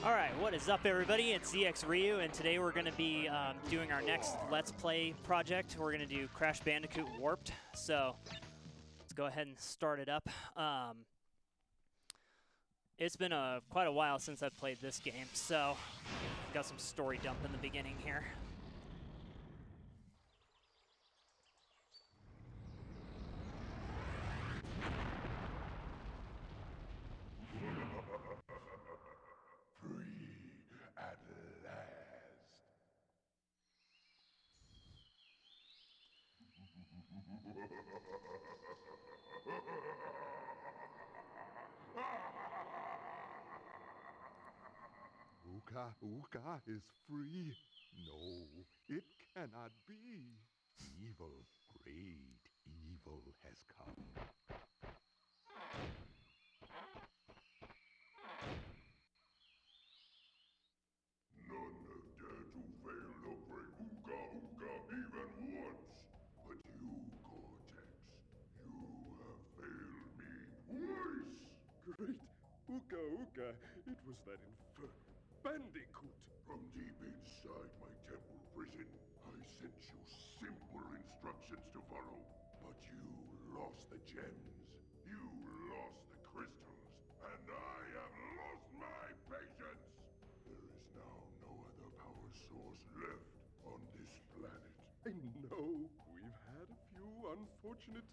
Alright, what is up everybody? It's ZXRyuu, and today we're going to be doing our next Let's Play project. We're going to do Crash Bandicoot Warped, so let's go ahead and start it up. It's been quite a while since I've played this game, so got some story dump in the beginning here. Free at last. Uka is free. No, it cannot be. Evil, great evil has come. None have dared to fail the brave Uka even once. But you, Cortex, you have failed me twice. Great Uka, it was that infernal Bandicoot. From deep inside my temple prison, I sent you simple instructions to follow. But you lost the gems, you lost the crystals, and I have lost my patience. There is now no other power source left on this planet. I know we've had a few unfortunate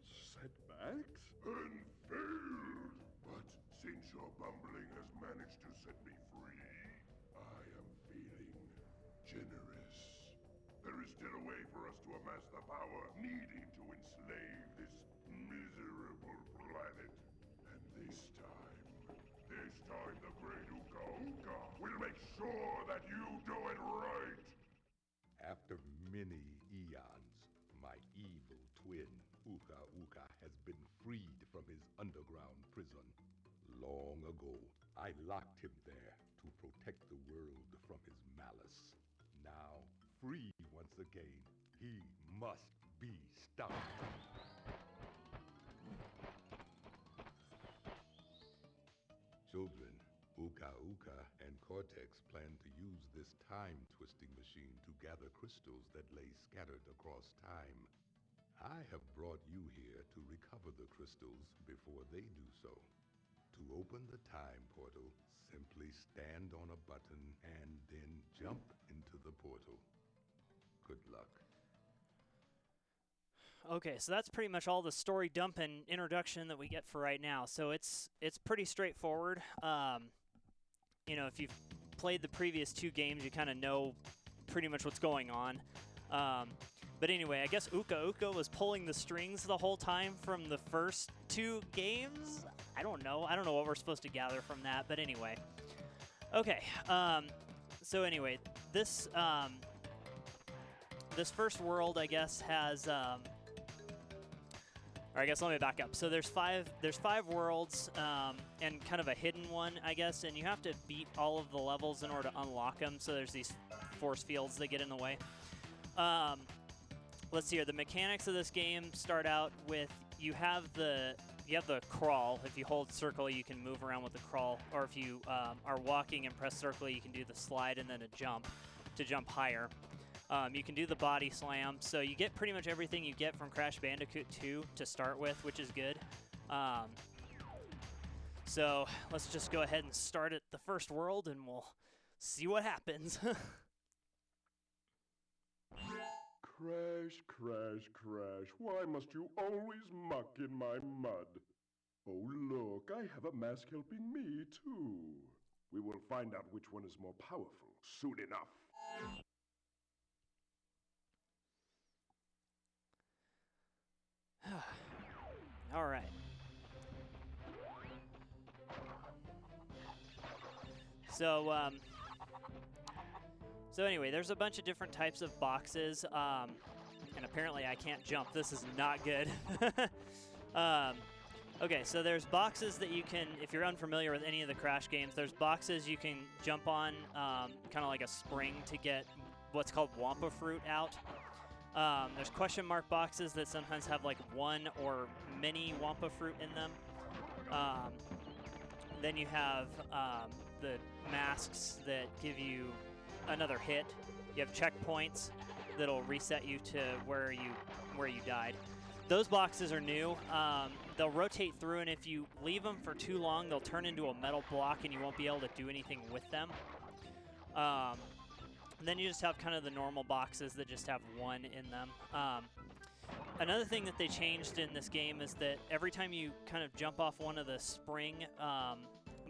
setbacks. And failed! But since your bumbling has managed to set me free, I am feeling generous. There is still a way for us to amass the power needed to enslave this miserable planet. And this time the great Uka will make sure that you do it right! After many eons, my evil twin, Uka, has been freed from his underground prison. Long ago, I locked him there to protect the world from his malice. Now, free once again, he must be stopped. Children, Uka and Cortex plan to use this time-twisting machine to gather crystals that lay scattered across time. I have brought you here to recover the crystals before they do so. To open the time portal, simply stand on a button and then jump into the portal. Good luck. Okay, so that's pretty much all the story dump and introduction that we get for right now. So it's pretty straightforward. You know, if you've played the previous two games, you kind of know pretty much what's going on. But anyway, I guess Uka was pulling the strings the whole time from the first two games? I don't know what we're supposed to gather from that, but anyway. Okay, so anyway, this first world, I guess, has... Or I guess let me back up. So there's five worlds and kind of a hidden one, I guess, and you have to beat all of the levels in order to unlock them. So there's these force fields that get in the way. Let's see here. The mechanics of this game start out with you have the crawl. If you hold circle, you can move around with the crawl, or if you are walking and press circle, you can do the slide and then a jump to jump higher. You can do the body slam, so you get pretty much everything you get from Crash Bandicoot 2 to start with, which is good. So let's just go ahead and start at the first world, and we'll see what happens. Crash, why must you always muck in my mud? Oh look, I have a mask helping me too. We will find out which one is more powerful soon enough. All right. So anyway, there's a bunch of different types of boxes, and apparently I can't jump. This is not good. Okay, so there's boxes that you can, if you're unfamiliar with any of the Crash games, there's boxes you can jump on, kind of like a spring to get what's called Wampa Fruit out. There's question mark boxes that sometimes have like one or many Wampa Fruit in them. Then you have the masks that give you another hit. You have checkpoints that'll reset you to where you died. Those boxes are new. They'll rotate through, and if you leave them for too long, they'll turn into a metal block, and you won't be able to do anything with them. Then you just have kind of the normal boxes that just have one in them. Another thing that they changed in this game is that every time you kind of jump off one of the spring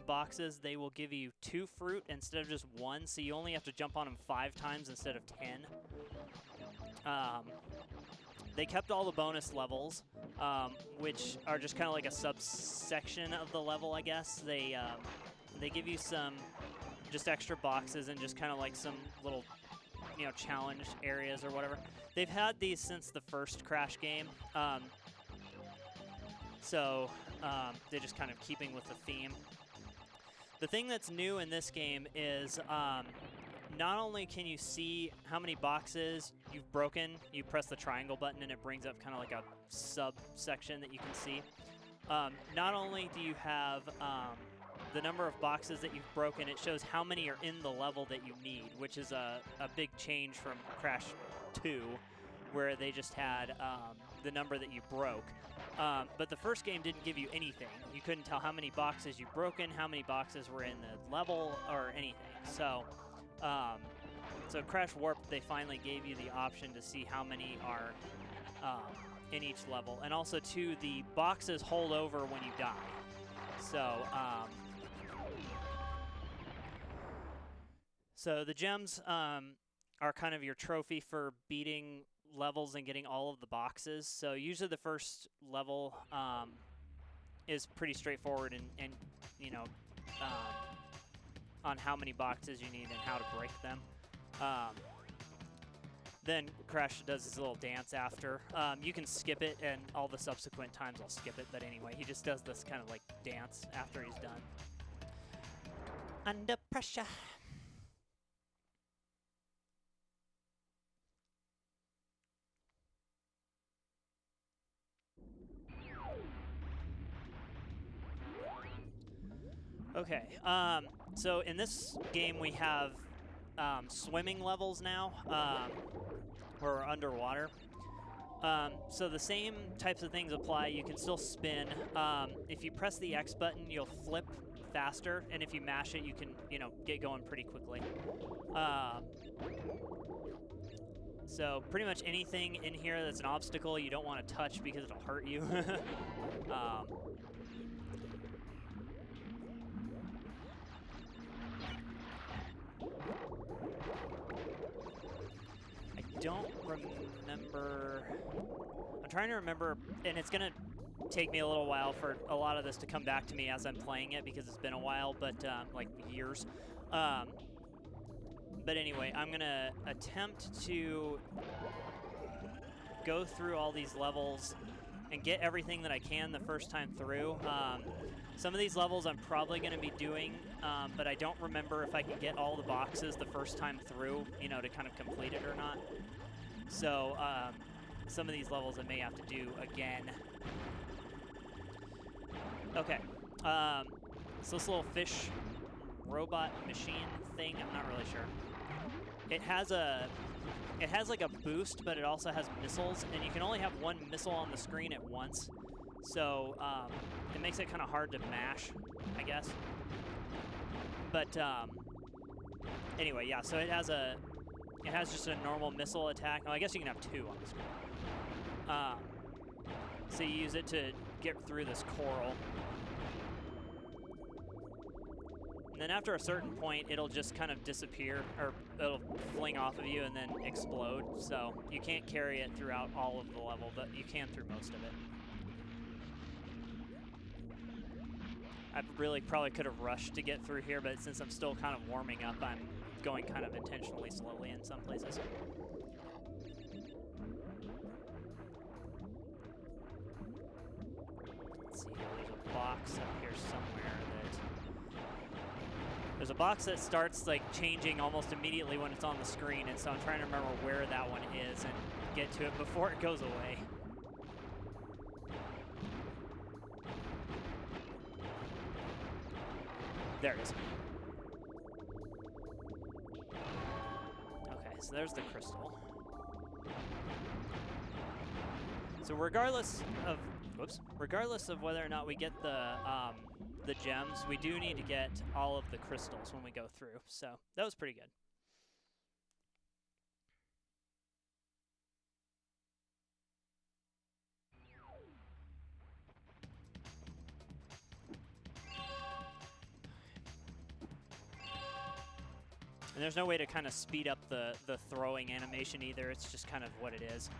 boxes, they will give you 2 fruit instead of just 1, so you only have to jump on them 5 times instead of 10. They kept all the bonus levels, which are just kind of like a subsection of the level, I guess. They give you some just extra boxes and just kind of like some little, you know, challenge areas or whatever. They've had these since the first Crash game, so they're just kind of keeping with the theme. The thing that's new in this game is not only can you see how many boxes you've broken, you press the triangle button and it brings up kind of like a subsection that you can see. Not only do you have the number of boxes that you've broken, it shows how many are in the level that you need, which is a big change from Crash 2, where they just had the number that you broke. But the first game didn't give you anything. You couldn't tell how many boxes you've broken, how many boxes were in the level, or anything. So Crash Warp, they finally gave you the option to see how many are in each level. And also, too, the boxes hold over when you die. So the gems are kind of your trophy for beating levels and getting all of the boxes. So usually the first level is pretty straightforward and you know, on how many boxes you need and how to break them. Then Crash does his little dance after. You can skip it, and all the subsequent times I'll skip it, but anyway, he just does this kind of like dance after he's done. Under pressure. Okay, so in this game we have swimming levels now, where we're underwater. So the same types of things apply. You can still spin. If you press the X button, you'll flip faster, and if you mash it, you can, you know, get going pretty quickly. So pretty much anything in here that's an obstacle you don't want to touch because it'll hurt you. Don't remember. I'm trying to remember, and it's gonna take me a little while for a lot of this to come back to me as I'm playing it because it's been a while, but like years. But anyway, I'm gonna attempt to go through all these levels and get everything that I can the first time through. Some of these levels I'm probably going to be doing, but I don't remember if I can get all the boxes the first time through, you know, to kind of complete it or not. So some of these levels I may have to do again. Okay, so this little fish robot machine thing, I'm not really sure. It has like a boost, but it also has missiles, and you can only have one missile on the screen at once. So it makes it kind of hard to mash, I guess. But anyway, yeah. So it has just a normal missile attack. Oh, I guess you can have 2 on the screen. So you use it to get through this coral. And then after a certain point, it'll just kind of disappear, or it'll fling off of you and then explode. So you can't carry it throughout all of the level, but you can through most of it. I really probably could have rushed to get through here, but since I'm still kind of warming up, I'm going kind of intentionally slowly in some places. Let's see here, there's a box up here somewhere there's a box that starts like changing almost immediately when it's on the screen, and so I'm trying to remember where that one is and get to it before it goes away. There it is. so there's the crystal. So regardless of whether or not we get the gems, we do need to get all of the crystals when we go through. So that was pretty good. And there's no way to kind of speed up the throwing animation either. It's just kind of what it is.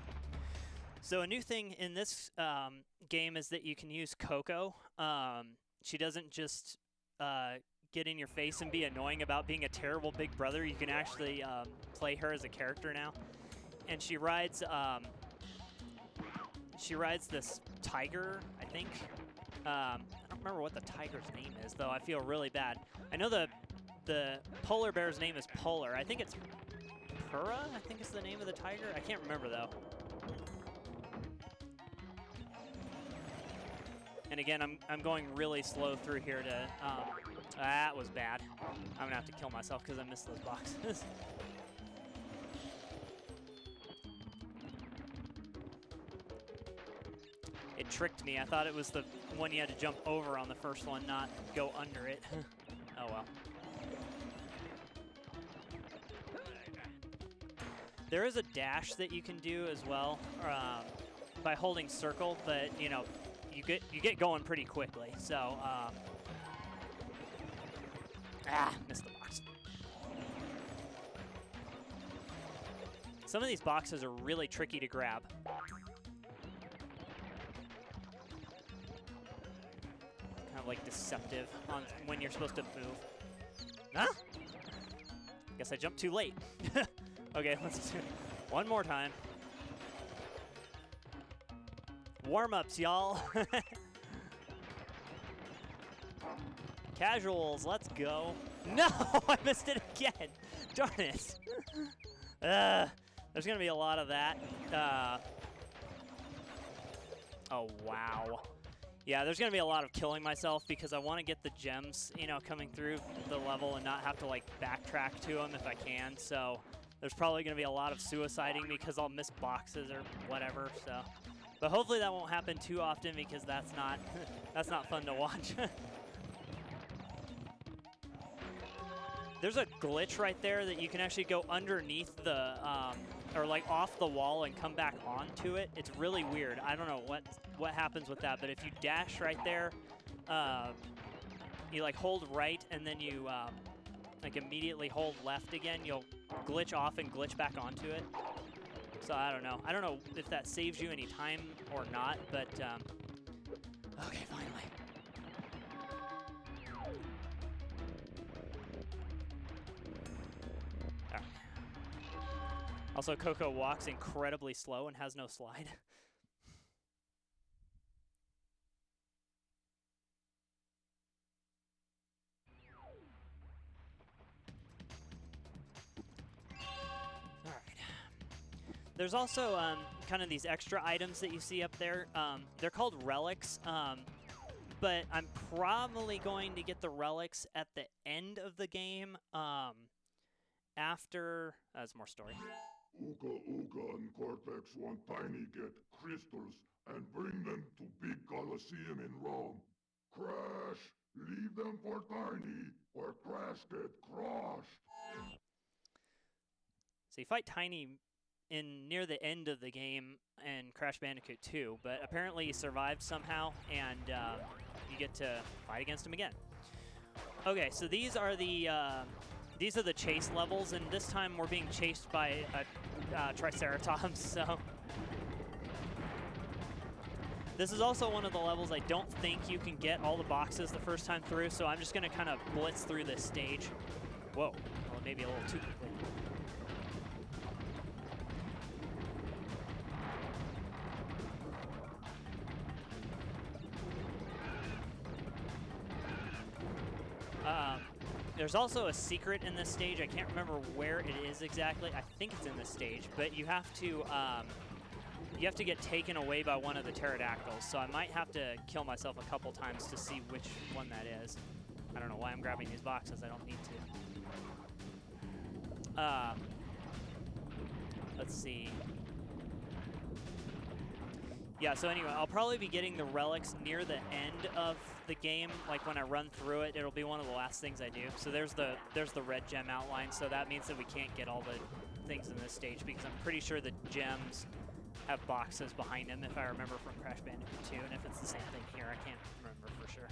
So a new thing in this game is that you can use Coco. She doesn't just get in your face and be annoying about being a terrible big brother. You can actually play her as a character now. And she rides this tiger, I think. I don't remember what the tiger's name is, though. I feel really bad. I know the polar bear's name is Polar. I think it's Pura, I think is the name of the tiger. I can't remember, though. And again, I'm going really slow through here to, that was bad. I'm gonna have to kill myself because I missed those boxes. It tricked me. I thought it was the one you had to jump over on the first one, not go under it. Oh well. There is a dash that you can do as well by holding circle, but you know, you get going pretty quickly. So missed the box. Some of these boxes are really tricky to grab. Kind of like deceptive on when you're supposed to move. Huh? Guess I jumped too late. Okay, let's do it one more time. Warm-ups, y'all. Casuals, let's go. No, I missed it again. Darn it. There's going to be a lot of that. Oh, wow. Yeah, there's going to be a lot of killing myself because I want to get the gems, you know, coming through the level and not have to, like, backtrack to them if I can. So there's probably going to be a lot of suiciding because I'll miss boxes or whatever. So, but hopefully that won't happen too often because that's not that's not fun to watch. There's a glitch right there that you can actually go underneath the or like off the wall and come back onto it. It's really weird. I don't know what happens with that, but if you dash right there, you like hold right and then you like immediately hold left again, you'll glitch off and glitch back onto it. So I don't know. I don't know if that saves you any time or not, but okay, finally. All right. Also, Coco walks incredibly slow and has no slide. There's also kind of these extra items that you see up there. They're called relics, but I'm probably going to get the relics at the end of the game after... That's more story. Ooga Ooga and Cortex want Tiny get crystals and bring them to Big Colosseum in Rome. Crash, leave them for Tiny or Crash get crushed. So you fight Tiny in near the end of the game in Crash Bandicoot 2, but apparently he survived somehow, and you get to fight against him again. Okay, so these are the chase levels, and this time we're being chased by a Triceratops. So this is also one of the levels I don't think you can get all the boxes the first time through, so I'm just going to kind of blitz through this stage. Whoa, well, maybe a little too quickly. There's also a secret in this stage. I can't remember where it is exactly. I think it's in this stage, but you have to get taken away by one of the pterodactyls. So I might have to kill myself a couple times to see which one that is. I don't know why I'm grabbing these boxes. I don't need to. let's see. Yeah, so anyway, I'll probably be getting the relics near the end of the game. Like when I run through it, it'll be one of the last things I do. So there's the red gem outline, so that means that we can't get all the things in this stage because I'm pretty sure the gems have boxes behind them if I remember from Crash Bandicoot 2, and if it's the same thing here, I can't remember for sure.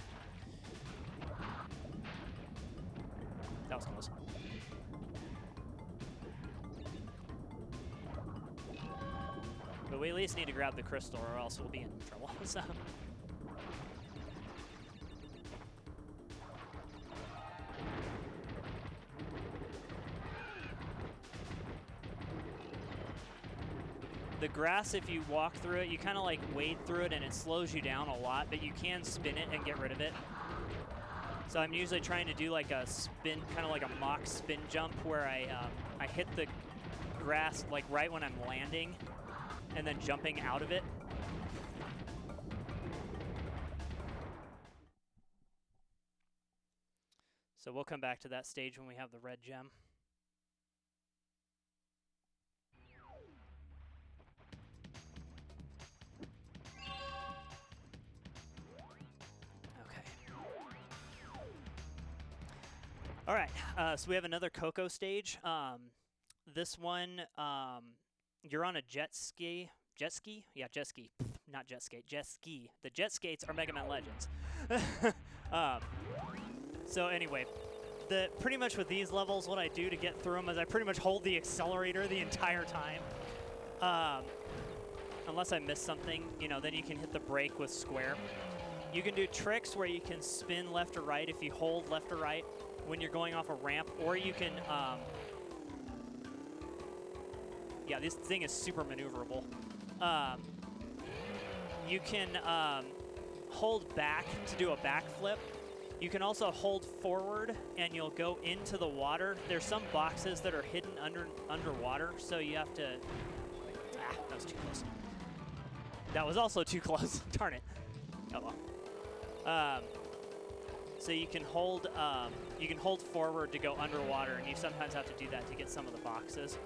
That was close. But we at least need to grab the crystal or else we'll be in trouble. So. The grass, if you walk through it, you kind of like wade through it and it slows you down a lot, but you can spin it and get rid of it. So I'm usually trying to do like a spin, kind of like a mock spin jump where I hit the grass like right when I'm landing and then jumping out of it. So we'll come back to that stage when we have the red gem. All right, so we have another Coco stage. This one, you're on a jet ski? Yeah, jet ski. Not jet skate, jet ski. The jet skates are Mega Man Legends. So anyway, pretty much with these levels, what I do to get through them is I pretty much hold the accelerator the entire time. Unless I miss something, you know, then you can hit the brake with square. You can do tricks where you can spin left or right if you hold left or right when you're going off a ramp, or you can, yeah, this thing is super maneuverable. You can hold back to do a backflip. You can also hold forward and you'll go into the water. There's some boxes that are hidden underwater, so you have to, that was too close. That was also too close, darn it. Oh well. So you can hold forward to go underwater, and you sometimes have to do that to get some of the boxes.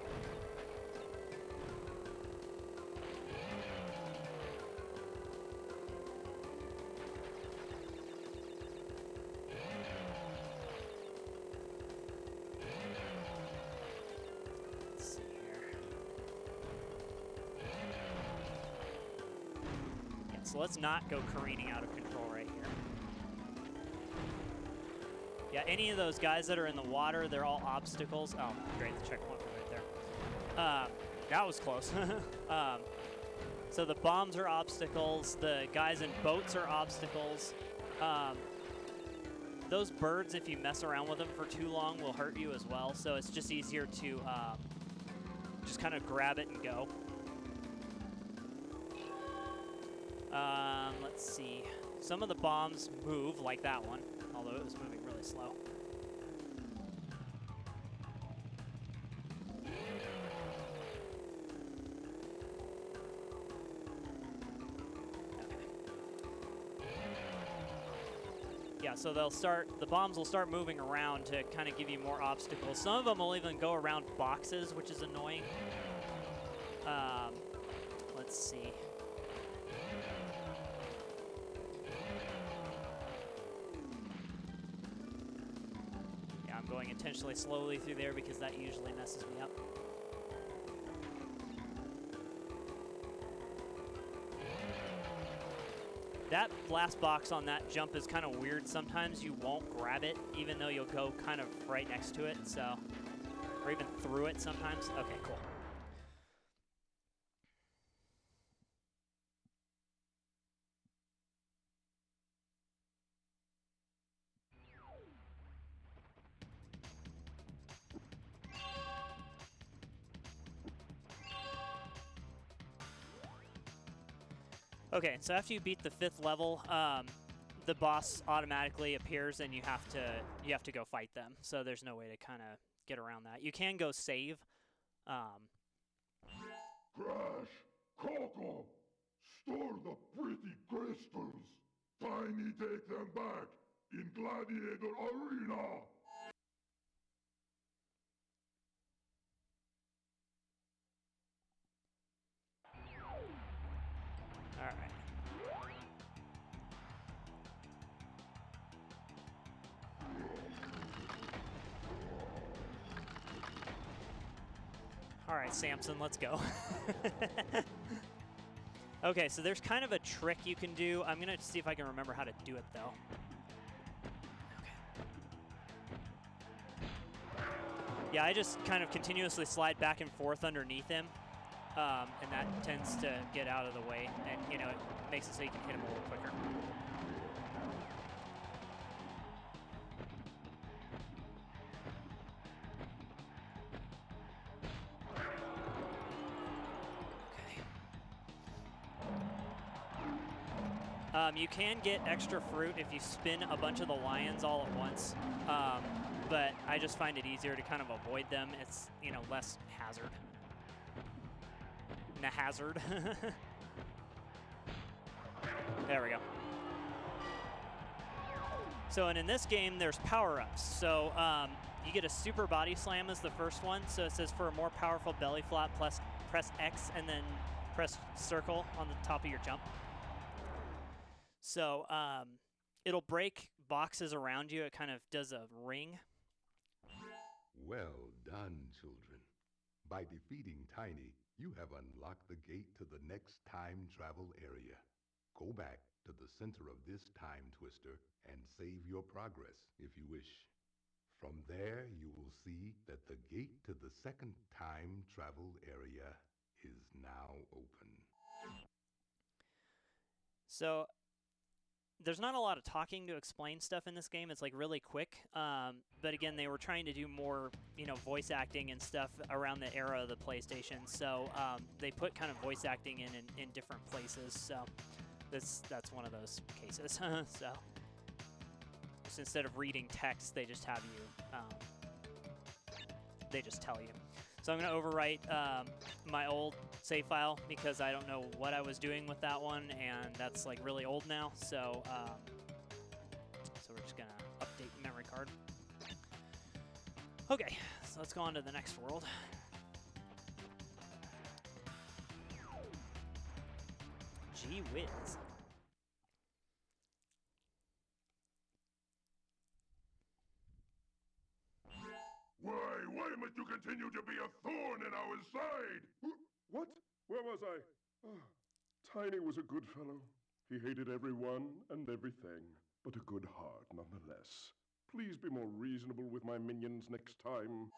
Let's see here. Yeah, so let's not go careening out of control right here. Yeah, any of those guys that are in the water, they're all obstacles. Oh, great, the checkpoint right there. That was close. So the bombs are obstacles. The guys in boats are obstacles. Those birds, if you mess around with them for too long, will hurt you as well. So it's just easier to just kind of grab it and go. Let's see. Some of the bombs move, like that one, although it was moving really slow. Yeah, so the bombs will start moving around to kind of give you more obstacles. Some of them will even go around boxes, which is annoying. Let's see. Yeah, I'm going intentionally slowly through there because that usually messes me up. That last box on that jump is kind of weird. Sometimes you won't grab it, even though you'll go kind of right next to it, so, or even through it sometimes. Okay, cool. Okay, so after you beat the 5th level, the boss automatically appears and you have to go fight them. So there's no way to kind of get around that. You can go save. Crash! Coco! Store the pretty crystals! Tiny, take them back! In Gladiator Arena! All right, Samson, let's go. Okay, so there's kind of a trick you can do. I'm going to see if I can remember how to do it, though. Okay. Yeah, I just kind of continuously slide back and forth underneath him, and that tends to get out of the way, and, you know, it makes it so you can hit him a little quicker. You can get extra fruit if you spin a bunch of the lions all at once, but I just find it easier to kind of avoid them. It's, you know, less hazard. Hazard. There we go. So, and in this game, there's power-ups. So, you get a super body slam as the first one. So it says for a more powerful belly flop, press X and then press circle on the top of your jump. So it'll break boxes around you. It kind of does a ring. Well done, children. By defeating Tiny, you have unlocked the gate to the next time travel area. Go back to the center of this time twister and save your progress if you wish. From there, you will see that the gate to the second time travel area is now open. So there's not a lot of talking to explain stuff in this game. It's like really quick. But again, they were trying to do more, you know, voice acting and stuff around the era of the PlayStation. So they put kind of voice acting in different places. So that's one of those cases. So just instead of reading text, they just have you, they just tell you. So I'm going to overwrite my old save file because I don't know what I was doing with that one, and that's like really old now. So so we're just going to update the memory card. Okay, so let's go on to the next world. Gee whiz. Why must you continue to be a thorn in our side? What? Where was I? Oh, Tiny was a good fellow. He hated everyone and everything, but a good heart nonetheless. Please be more reasonable with my minions next time.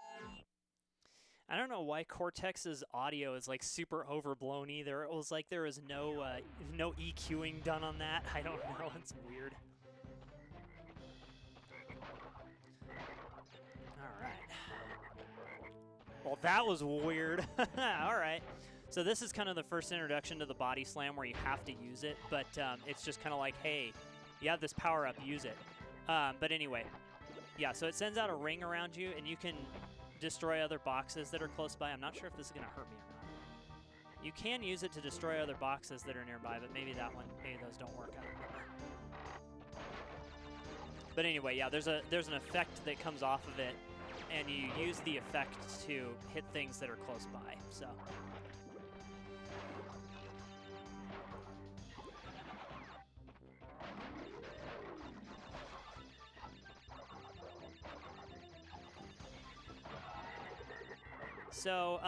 I don't know why Cortex's audio is like super overblown either. It was like there was no EQing done on that. I don't know. It's weird. All right. Well, that was weird. All right. So this is kind of the first introduction to the body slam where you have to use it, but it's just kind of like, hey, you have this power up, use it. But anyway, yeah, so it sends out a ring around you, and you can destroy other boxes that are close by. I'm not sure if this is going to hurt me or not. You can use it to destroy other boxes that are nearby, but maybe those don't work. I don't remember. But anyway, yeah, there's an effect that comes off of it, and you use the effect to hit things that are close by. So. So,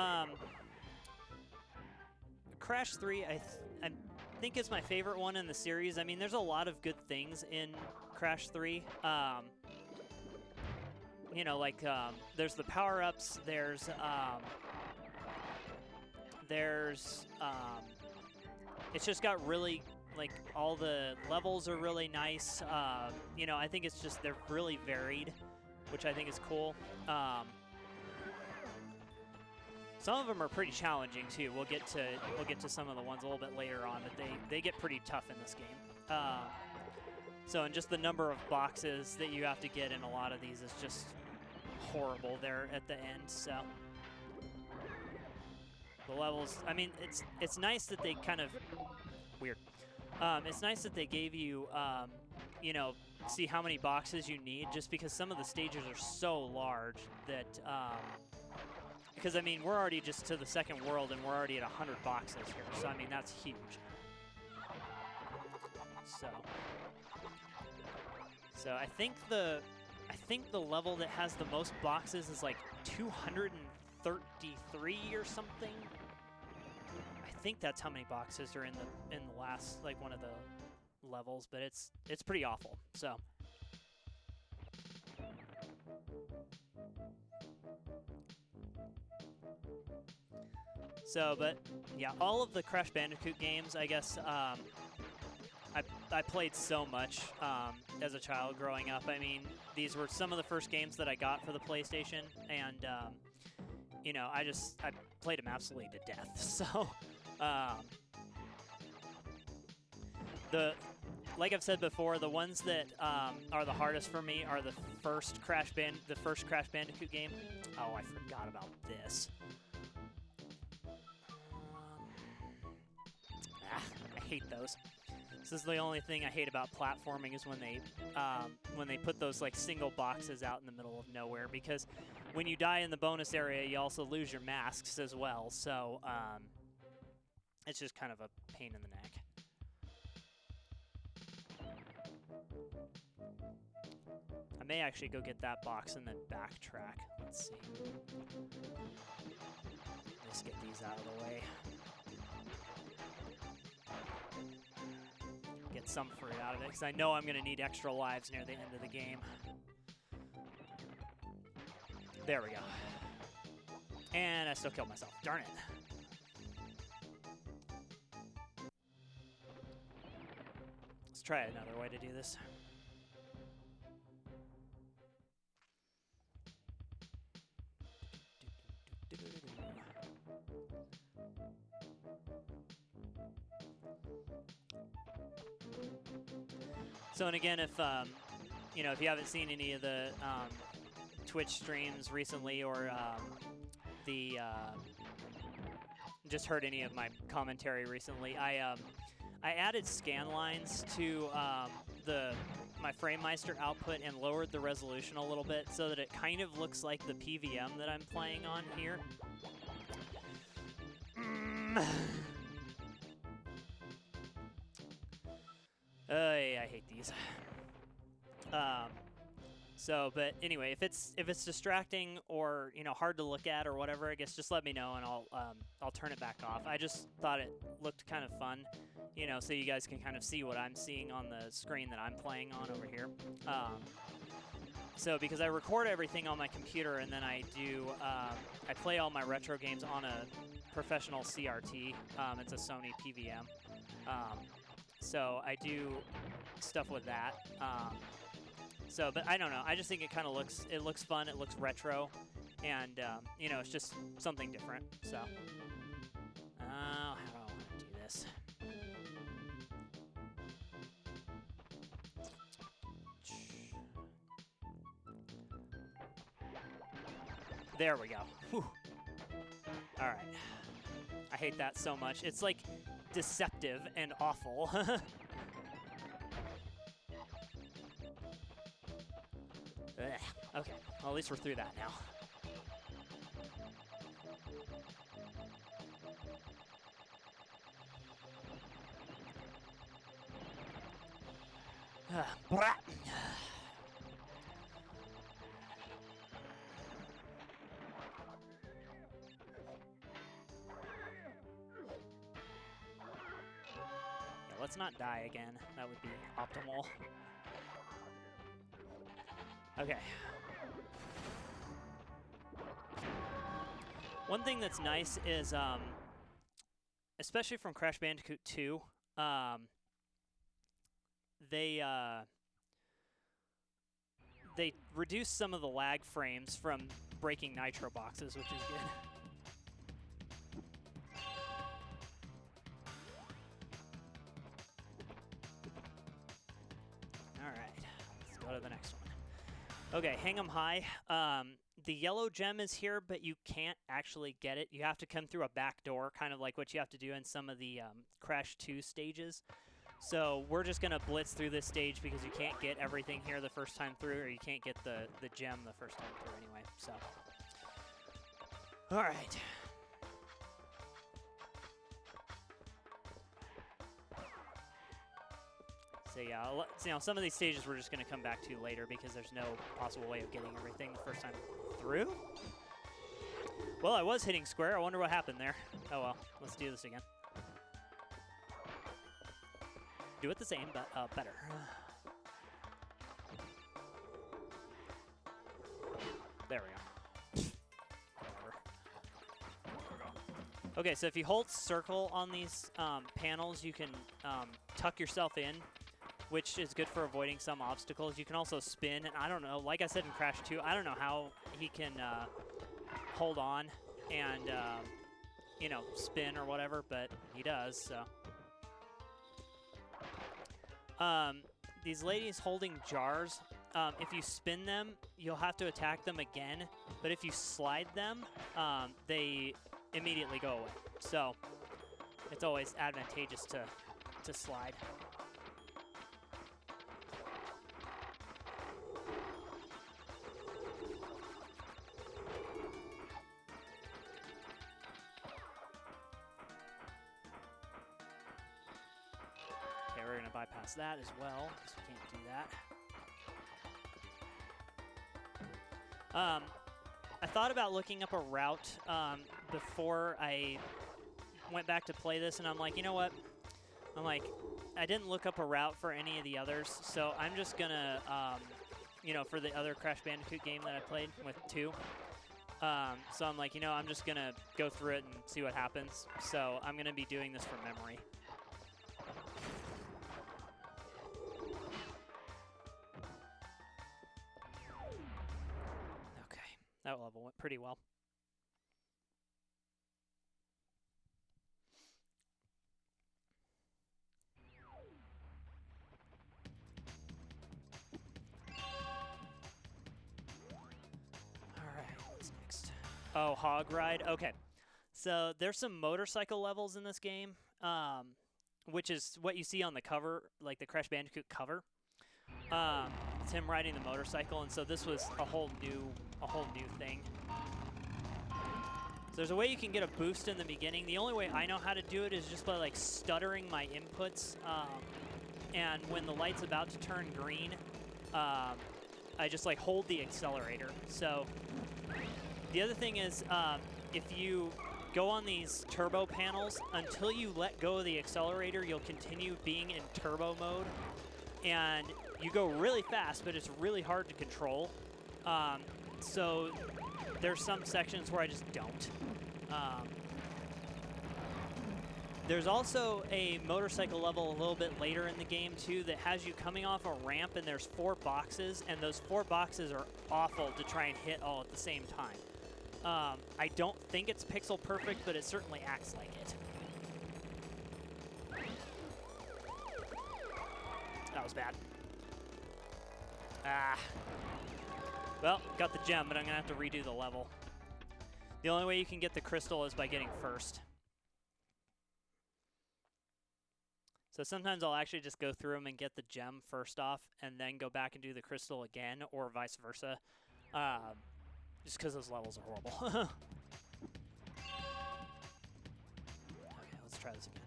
Crash 3, I think is my favorite one in the series. I mean, there's a lot of good things in Crash 3. You know, like, there's the power-ups, it's just got really, like, all the levels are really nice. You know, I think it's just, they're really varied, which I think is cool. Some of them are pretty challenging too. We'll get to some of the ones a little bit later on, but they get pretty tough in this game. So, and just the number of boxes that you have to get in a lot of these is just horrible there at the end. So the levels, I mean, it's nice that they kind of weird. It's nice that they gave you, you know, see how many boxes you need, just because some of the stages are so large that. Because, I mean, we're already just to the second world, and we're already at 100 boxes here. So, I mean, that's huge. So I think the level that has the most boxes is like 230 33 or something. I think that's how many boxes are in the last, like, one of the levels, but it's pretty awful. So, but yeah, all of the Crash Bandicoot games, I guess, I played so much as a child growing up. I mean, these were some of the first games that I got for the PlayStation, and you know, I played them absolutely to death. So, like I've said before, the ones that are the hardest for me are the first Crash Bandicoot game. Oh, I forgot about this. I hate those. This is the only thing I hate about platforming is when they put those like single boxes out in the middle of nowhere, because when you die in the bonus area, you also lose your masks as well. So it's just kind of a pain in the neck. I may actually go get that box and then backtrack. Let's see. Let's get these out of the way. Get some fruit out of it, because I know I'm going to need extra lives near the end of the game. There we go. And I still killed myself. Darn it. Let's try another way to do this. So, and again, if you know, if you haven't seen any of the Twitch streams recently, or just heard any of my commentary recently, I added scan lines to my FrameMeister output and lowered the resolution a little bit so that it kind of looks like the PVM that I'm playing on here. I hate these. So, but anyway, if it's distracting or, you know, hard to look at or whatever, I guess just let me know and I'll turn it back off. I just thought it looked kind of fun, you know, so you guys can kind of see what I'm seeing on the screen that I'm playing on over here. So because I record everything on my computer, and then I play all my retro games on a professional CRT. It's a Sony PVM. So I do stuff with that. So, but I don't know. I just think it kind of looks fun. It looks retro, and you know, it's just something different. So, how do I want to do this? There we go. Whew. All right. I hate that so much. It's like deceptive and awful. Okay, well, at least we're through that now. Let's not die again. That would be optimal. Okay. One thing that's nice is, especially from Crash Bandicoot 2, they reduced some of the lag frames from breaking nitro boxes, which is good. Go to the next one. Okay, hang 'em high. The yellow gem is here, but you can't actually get it. You have to come through a back door, kind of like what you have to do in some of the Crash 2 stages. So we're just going to blitz through this stage because you can't get everything here the first time through, or you can't get the gem the first time through anyway. So, all right. So yeah, you know, some of these stages we're just going to come back to later because there's no possible way of getting everything the first time through. Well, I was hitting square. I wonder what happened there. Oh well, let's do this again. Do it the same, but better. There we go. Whatever. Okay, so if you hold circle on these panels, you can tuck yourself in, which is good for avoiding some obstacles. You can also spin, and I don't know, like I said in Crash 2, I don't know how he can hold on and, you know, spin or whatever, but he does, so. These ladies holding jars, if you spin them, you'll have to attack them again, but if you slide them, they immediately go away. So it's always advantageous to slide. Okay, we're gonna bypass that as well, because we can't do that. I thought about looking up a route before I went back to play this, and I'm like, you know what? I'm like, I didn't look up a route for any of the others, so I'm just gonna, you know, for the other Crash Bandicoot game that I played with 2. So I'm like, you know, I'm just gonna go through it and see what happens. So I'm gonna be doing this from memory. That level went pretty well. All right, what's next? Oh, Hog Ride. Okay, so there's some motorcycle levels in this game, which is what you see on the cover, like the Crash Bandicoot cover. It's him riding the motorcycle, and so this was a whole new thing. So there's a way you can get a boost in the beginning. The only way I know how to do it is just by like stuttering my inputs, and when the light's about to turn green, I just like hold the accelerator. So the other thing is, if you go on these turbo panels, until you let go of the accelerator, you'll continue being in turbo mode, and you go really fast, but it's really hard to control. So there's some sections where I just don't. There's also a motorcycle level a little bit later in the game too that has you coming off a ramp, and there's 4 boxes, and those 4 boxes are awful to try and hit all at the same time. I don't think it's pixel perfect, but it certainly acts like it. That was bad. Ah. Well, got the gem, but I'm going to have to redo the level. The only way you can get the crystal is by getting first. So sometimes I'll actually just go through them and get the gem first off, and then go back and do the crystal again, or vice versa. Just because those levels are horrible. Okay, let's try this again.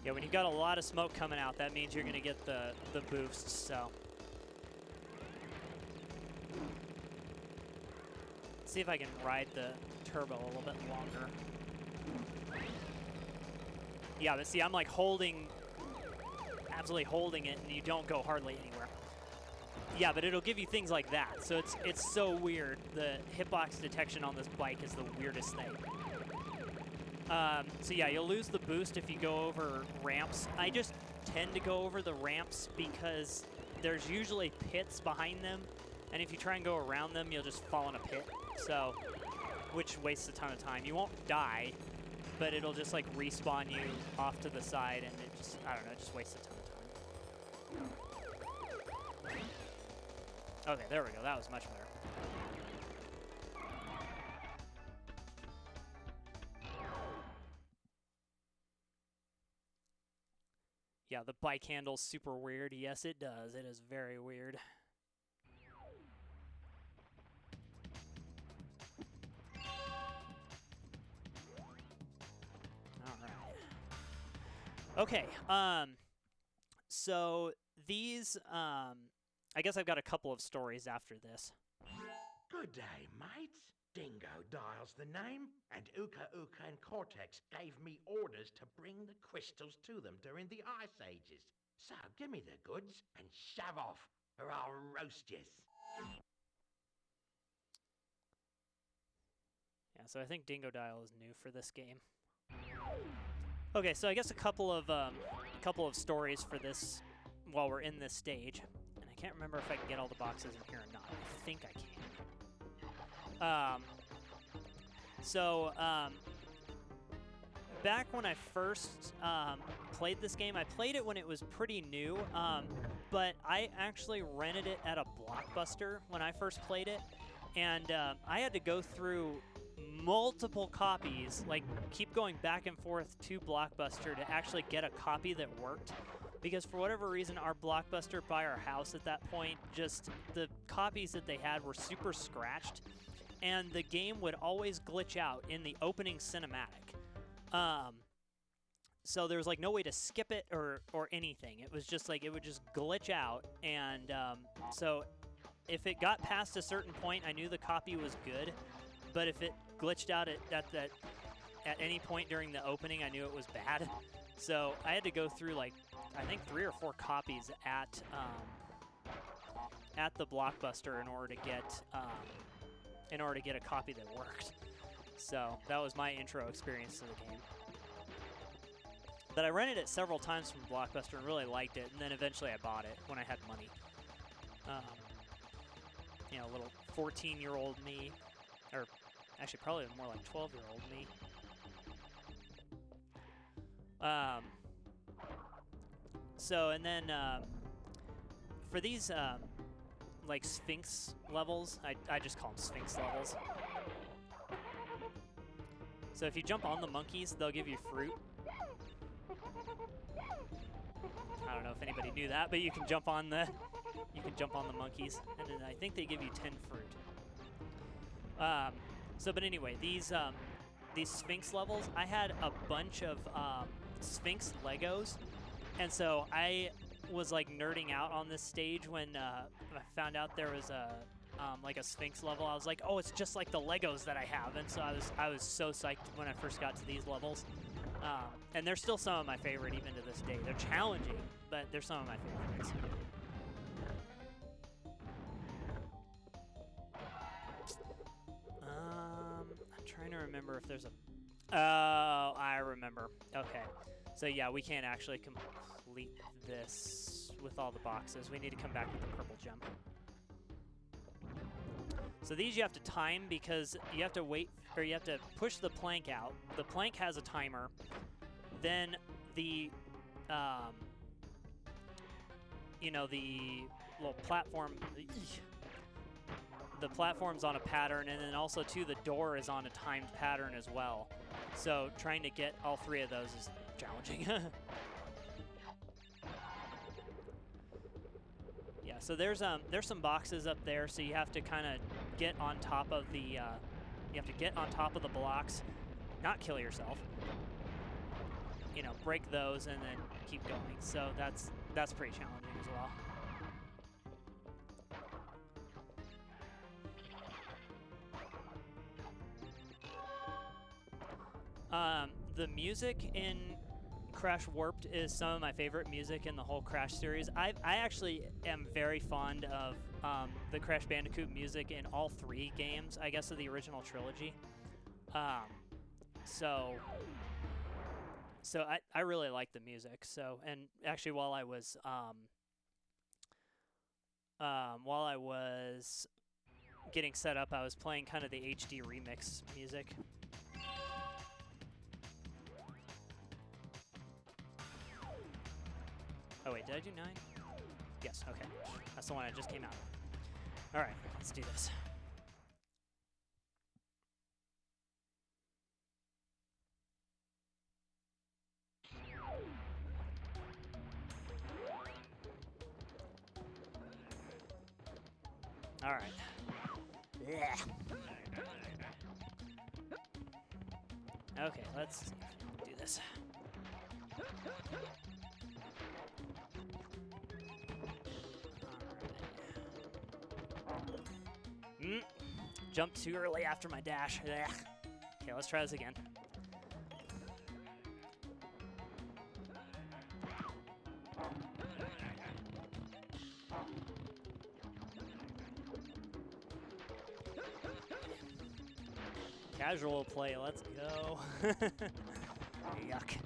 Yeah, when you've got a lot of smoke coming out, that means you're going to get the boosts, so. Let's see if I can ride the turbo a little bit longer. Yeah, but see, I'm like absolutely holding it, and you don't go hardly anywhere. Yeah, but it'll give you things like that, so it's so weird. The hitbox detection on this bike is the weirdest thing. So yeah, you'll lose the boost if you go over ramps. I just tend to go over the ramps because there's usually pits behind them, and if you try and go around them, you'll just fall in a pit, so, which wastes a ton of time. You won't die, but it'll just like respawn you off to the side, and it just, I don't know, it just wastes a ton of time. Okay, there we go, that was much better. Yeah, the bike handle's super weird. Yes, it does. It is very weird. Okay. So these, I guess I've got a couple of stories after this. Good day, mates. Dingo Dial's the name, and Uka Uka and Cortex gave me orders to bring the crystals to them during the Ice Ages. So give me the goods and shove off, or I'll roast yous. Yeah, so I think Dingo Dial is new for this game. Okay, so I guess a couple of stories for this while we're in this stage, and I can't remember if I can get all the boxes in here or not. I think I can. Back when I first played this game, I played it when it was pretty new, but I actually rented it at a Blockbuster when I first played it, and I had to go through multiple copies, like keep going back and forth to Blockbuster to actually get a copy that worked, because for whatever reason our Blockbuster by our house at that point, just the copies that they had were super scratched, and the game would always glitch out in the opening cinematic. So there was like no way to skip it or anything. It was just like it would just glitch out, and so if it got past a certain point, I knew the copy was good, but if it glitched out at any point during the opening, I knew it was bad. So I had to go through like I think 3 or 4 copies at the Blockbuster in order to get a copy that worked. So that was my intro experience to the game. But I rented it several times from Blockbuster and really liked it, and then eventually I bought it when I had money. You know, little 14-year-old me, or actually probably more like 12-year-old me. And then for these like Sphinx levels, I just call them Sphinx levels. So if you jump on the monkeys, they'll give you fruit. I don't know if anybody knew that, but you can jump on the monkeys, and then I think they give you 10 fruit. But anyway, these Sphinx levels, I had a bunch of Sphinx Legos, and so I was like nerding out on this stage when I found out there was like a Sphinx level. I was like, oh, it's just like the Legos that I have, and so I was so psyched when I first got to these levels. And they're still some of my favorite even to this day. They're challenging, but they're some of my favorites. I'm trying to remember if there's a... Oh, I remember. Okay. So yeah, we can't actually complete this with all the boxes. We need to come back with the purple gem. So these you have to time because you have to wait, or you have to push the plank out. The plank has a timer. Then the, you know, the little platform, the platform's on a pattern, and then also too the door is on a timed pattern as well. So trying to get all 3 of those is challenging. Yeah, so there's some boxes up there, so you have to kind of get on top of the blocks, not kill yourself. You know, break those and then keep going. So that's pretty challenging as well. The music in Crash Warped is some of my favorite music in the whole Crash series. I actually am very fond of the Crash Bandicoot music in all 3 games, I guess, of the original trilogy. So I really like the music. So, and actually while I was getting set up, I was playing kind of the HD remix music. Oh wait, did I do 9? Yes, okay. That's the one I just came out of. Alright, let's do this. Alright. Yeah. Okay, let's do this. Jumped too early after my dash. Ugh. Okay, let's try this again. Casual play, let's go. Yuck.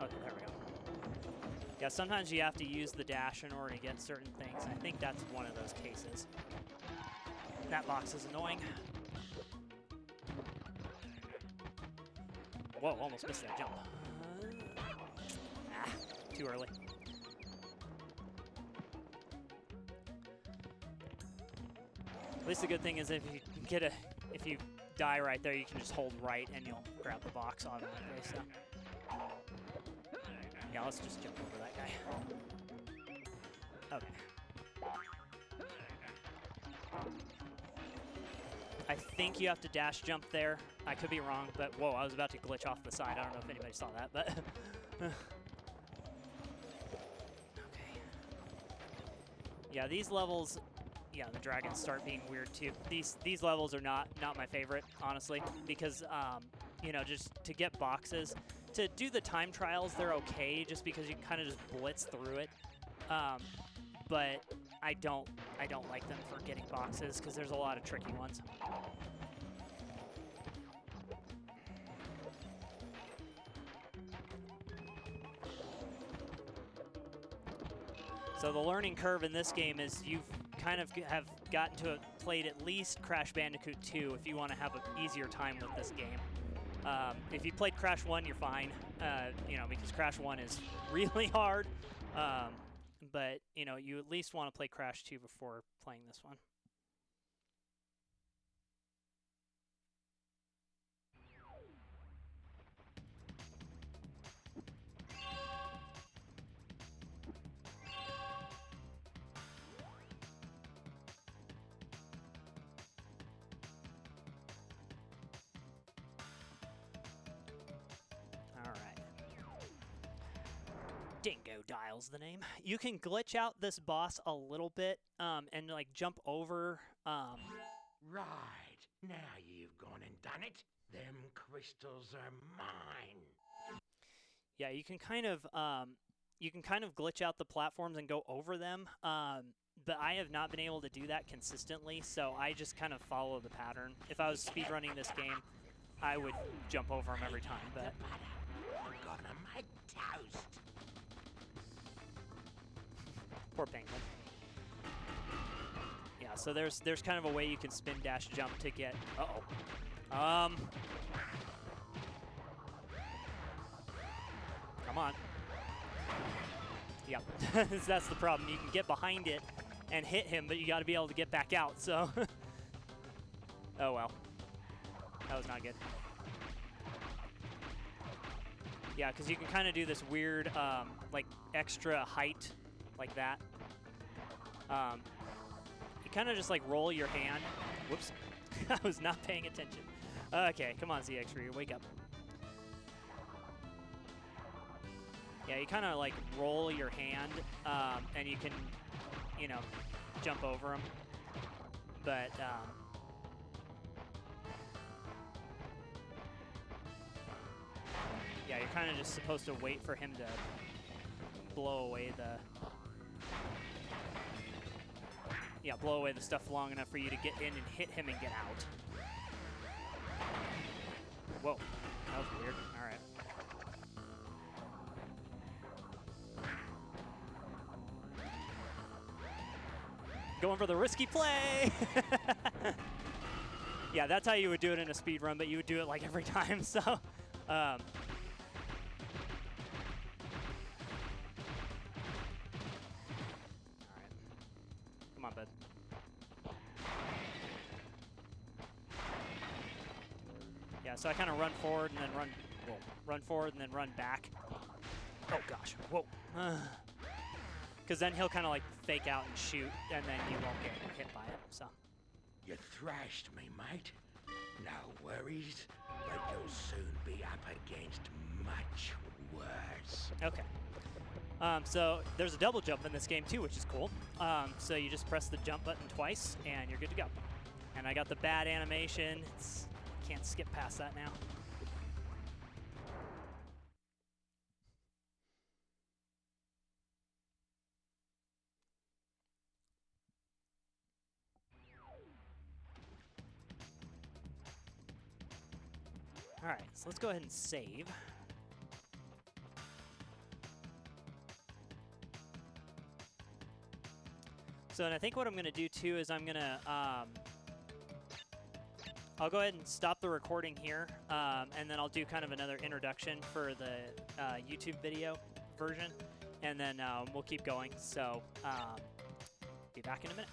Okay, there we go. Yeah, sometimes you have to use the dash in order to get certain things. I think that's one of those cases. That box is annoying. Whoa, almost missed that jump. Too early. At least the good thing is if you die right there, you can just hold right and you'll grab the box automatically. So yeah, let's just jump over that guy. Okay. I think you have to dash jump there. I could be wrong, but whoa, I was about to glitch off the side. I don't know if anybody saw that, but okay. Yeah, these levels, yeah, the dragons start being weird too. These levels are not my favorite, honestly, because you know, just to get boxes, to do the time trials, they're okay, just because you kind of just blitz through it. But I don't like them for getting boxes because there's a lot of tricky ones. So the learning curve in this game is you've kind of have gotten to played at least Crash Bandicoot 2 if you want to have an easier time with this game. If you played Crash 1, you're fine, you know, because Crash 1 is really hard. But, you know, you at least want to play Crash 2 before playing this one. Dingo Dial's the name. You can glitch out this boss a little bit and like jump over. Right. Now you've gone and done it. Them crystals are mine. Yeah, you can kind of glitch out the platforms and go over them. But I have not been able to do that consistently, so I just kind of follow the pattern. If I was speedrunning this game, I would jump over them every time. But I'm gonna make toast. poor penguin. Yeah, so there's kind of a way you can spin dash jump to get. Come on. Yeah, that's the problem. You can get behind it and hit him, but you got to be able to get back out. So, oh well, that was not good. Yeah, because you can kind of do this weird, like extra height, like that. You kind of just like roll your hand. Whoops, I was not paying attention. Okay, come on, ZXRyuu, wake up. Yeah, you kind of like roll your hand, and you can, you know, jump over them. But yeah, you're kind of just supposed to wait for him to blow away the stuff long enough for you to get in and hit him and get out. Whoa, that was weird. All right. Going for the risky play. Yeah, that's how you would do it in a speed run, but you would do it like every time. So, all right. Come on, bud. Yeah, so I kind of run forward and then run forward and then run back. Oh gosh, whoa. Because then he'll kind of like fake out and shoot, and then you won't get hit by it, so. You thrashed me, mate. No worries, but you'll soon be up against much words. Okay. So there's a double jump in this game too, which is cool. So you just press the jump button twice, and you're good to go. And I got the bad animation. Can't skip past that now. All right, so let's go ahead and save. So, and I think what I'm going to do too is I'm going to, I'll go ahead and stop the recording here, and then I'll do kind of another introduction for the YouTube video version, and then we'll keep going. So, be back in a minute.